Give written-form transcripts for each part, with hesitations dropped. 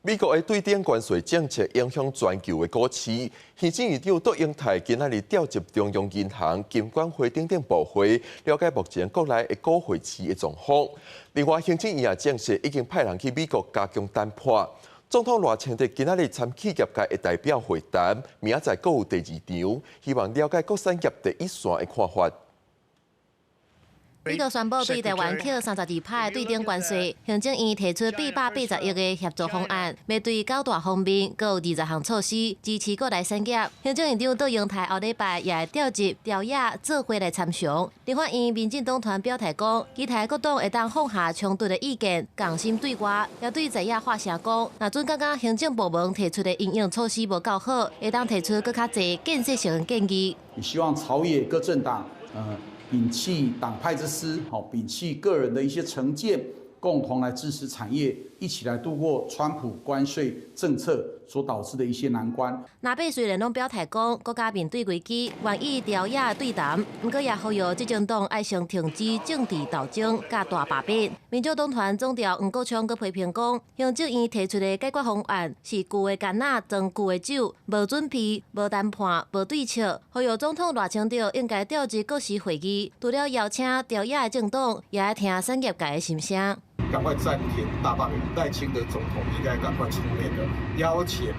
美国的对顶关税政策影响全球的股市，行政院长杜英泰今仔日调集中央银行、金管会等部会，了解目前国内的股汇市的状况。另外，行政院也证实已经派人去美国加强谈判。总统赖清德今仔日参企业界的代表会谈，明仔载还有第二场，希望了解各产业第一线的看法。 美国宣布对台湾扣32%对顶关税，行政院提出880亿的协助方案，面对9大方面，各有20项措施支持国内产业。行政院长杜英泰后礼拜也会调集朝野做伙来参详。立法院民进党团表态讲，期待各党会当放下冲突的意见，共心对外，也对在野发声讲，若准感觉行政部门提出的应用措施无够好，会当提出更较侪建设性的建议。也希望朝野各政党，摒弃党派之私，摒弃个人的一些成见，共同来支持产业，一起来度过川普关税政策所导致的一些难关。那北虽然拢表态讲，国家面对危机，愿意朝野对谈，不过也呼吁执政党爱先停止政治斗争、甲大罢免。民主党团总调黄国昌阁批评讲，行政院提出的解决方案是旧的干仔装旧的酒，无准备、无谈判、无对策。呼吁总统赖清德应该调集各时会议，除了邀请朝野的政党，也要听产业界的心声。 赶快暂停大罢免，赖清德总统应该赶快出面的邀请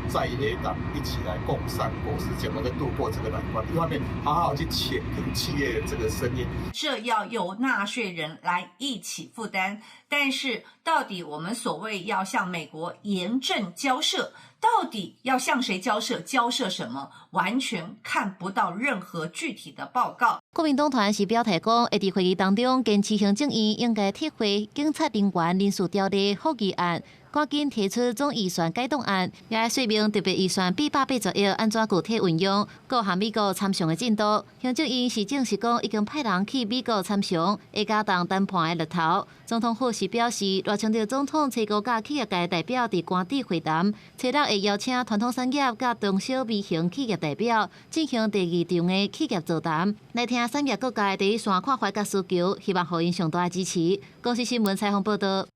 在野党一起来共善国事，怎么能度过这个难关？一方面，好好去倾听企业的这个声音，这要由纳税人来一起负担。但是，到底我们所谓要向美国严正交涉，到底要向谁交涉？交涉什么？完全看不到任何具体的报告。国民党团是表态讲，会伫会议当中坚持行政院应该撤回警察人员人事条例复议案。 赶紧提出总预算改动案，也要说明特别预算880亿安怎具体运用，各项美国参详的进度。行政院是证实讲，已经派人去美国参详，会加重谈判的日头。总统府是表示，赖清德总统找国甲企业界代表伫官邸会谈，初六会邀请传统产业甲中小微型企业代表进行第2场的企业座谈，来听产业各界第一线看法甲需求，希望予因上大的支持。公司新闻采访报道。